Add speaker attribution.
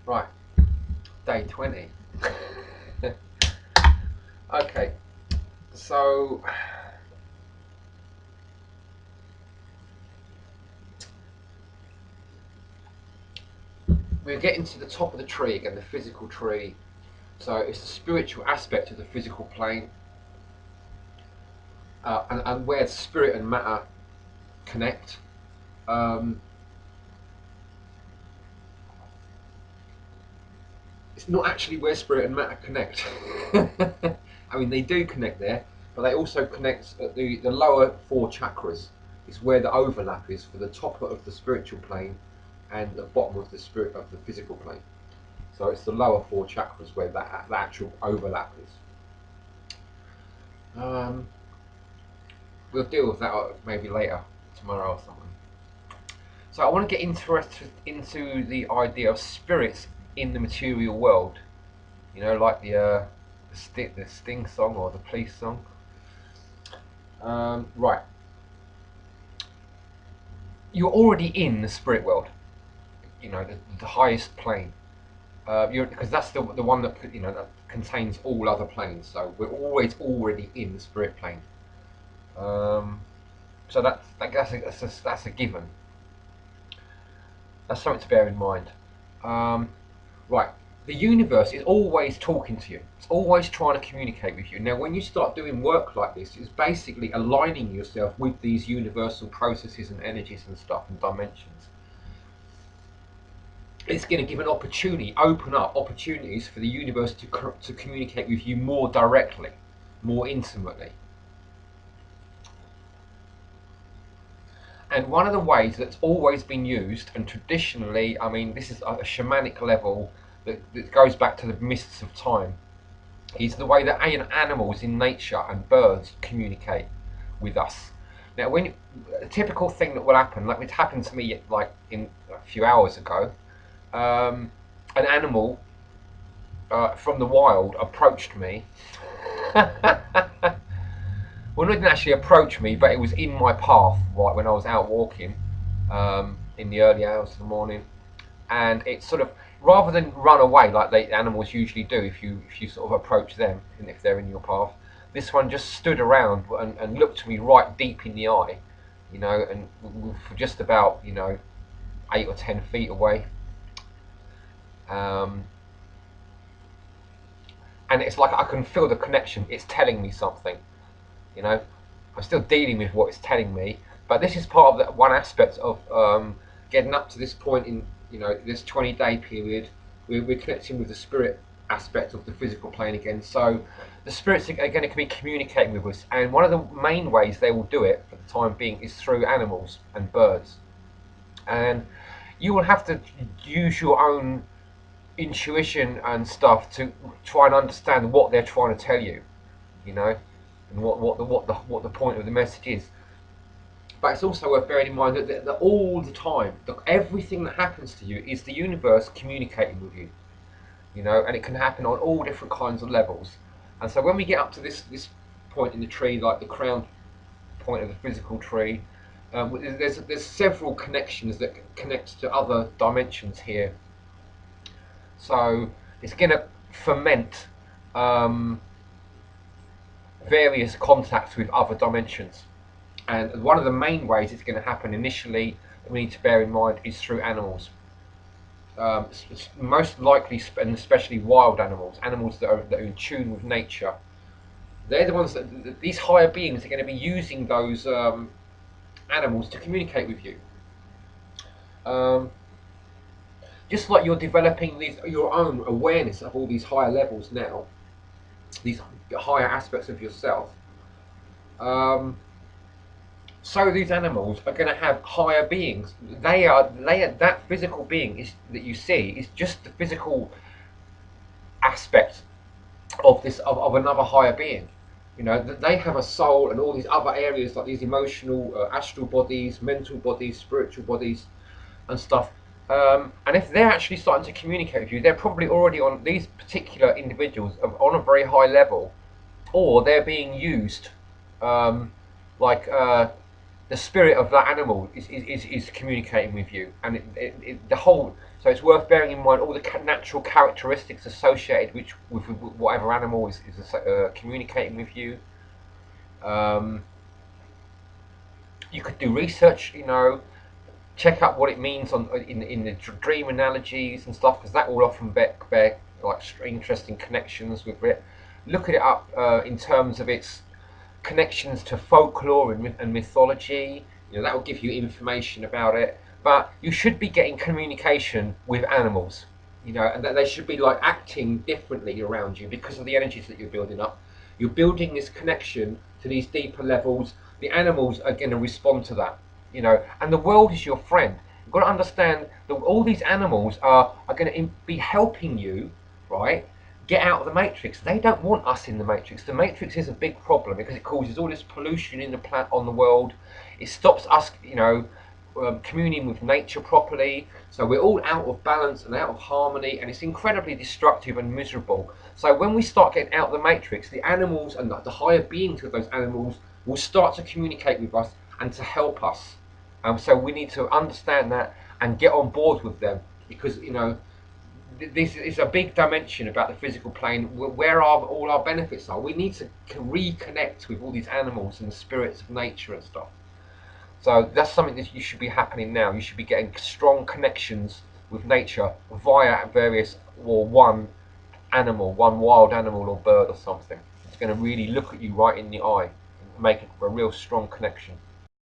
Speaker 1: Right, day 20. Okay, so we're getting to the top of the tree again, the physical tree. So it's the spiritual aspect of the physical plane, and where spirit and matter connect. Um, it's not actually where spirit and matter connect. I mean, they do connect there, but they also connect at the lower four chakras. Is where the overlap is for the top of the spiritual plane and the bottom of the spirit of the physical plane. So it's the lower four chakras where the actual overlap is. We'll deal with that maybe later, tomorrow or something. So I want to get interested into the idea of spirits in the material world. You know, like the Sting song or the Police song. Right, you're already in the spirit world. You know, the highest plane. Because that's the one that that contains all other planes. So we're always already in the spirit plane. So that's a given. That's something to bear in mind. Right, the universe is always talking to you. It's always trying to communicate with you. Now, when you start doing work like this, it's basically aligning yourself with these universal processes and energies and stuff and dimensions. It's going to give an opportunity, open up opportunities for the universe to communicate with you more directly, more intimately. And one of the ways that's always been used, and traditionally, I mean, this is a shamanic level that goes back to the mists of time, is the way that animals in nature and birds communicate with us. Now, when a typical thing that will happen, like it happened to me like in a few hours ago, an animal from the wild approached me. Well, it didn't actually approach me, but it was in my path, right, when I was out walking in the early hours of the morning, and it sort of, rather than run away like the animals usually do if you sort of approach them and if they're in your path, this one just stood around and looked me right deep in the eye, and for just about 8 or 10 feet away, um, and it's like I can feel the connection. It's telling me something, you know. I'm still dealing with what it's telling me, but this is part of that one aspect of getting up to this point in this 20-day period. We're connecting with the spirit aspect of the physical plane again. So the spirits are going to be communicating with us, and one of the main ways they will do it for the time being is through animals and birds. And you will have to use your own intuition and stuff to try and understand what they're trying to tell you, and what the point of the message is. But it's also worth bearing in mind that all the time, that everything that happens to you is the universe communicating with you, and it can happen on all different kinds of levels. And so when we get up to this point in the tree, like the crown point of the physical tree, there's several connections that connect to other dimensions here. So it's going to ferment various contacts with other dimensions. And one of the main ways it's going to happen initially, that we need to bear in mind, is through animals. It's most likely, and especially wild animals, animals that are in tune with nature. They're the ones that these higher beings are going to be using those animals to communicate with you. Just like you're developing your own awareness of all these higher levels now, these higher aspects of yourself. So these animals are going to have higher beings. They are that physical being that you see is just the physical aspect of another higher being. That they have a soul and all these other areas like these emotional, astral bodies, mental bodies, spiritual bodies, and stuff. And if they're actually starting to communicate with you, they're probably already on these particular individuals on a very high level, or they're being used, like the spirit of that animal is communicating with you, and the whole. So it's worth bearing in mind all the natural characteristics associated with whatever animal is communicating with you. Um, you could do research, check out what it means in the dream analogies and stuff, because that will often bear like interesting connections with it. Look it up in terms of its connections to folklore and mythology. That will give you information about it. But you should be getting communication with animals, and that they should be like acting differently around you because of the energies that you're building up. You're building this connection to these deeper levels. The animals are going to respond to that, and the world is your friend. You've got to understand that all these animals are going to be helping you, right? Get out of the matrix. They don't want us in the matrix. The matrix is a big problem because it causes all this pollution on the world. It stops us, communing with nature properly. So we're all out of balance and out of harmony, and it's incredibly destructive and miserable. So when we start getting out of the matrix, the animals and the higher beings of those animals will start to communicate with us and to help us. So we need to understand that and get on board with them, because this is a big dimension about the physical plane where all our benefits are. We need to reconnect with all these animals and the spirits of nature and stuff. So that's something that you should be happening now. You should be getting strong connections with nature via various, or one animal, one wild animal or bird or something. It's going to really look at you right in the eye and make a real strong connection.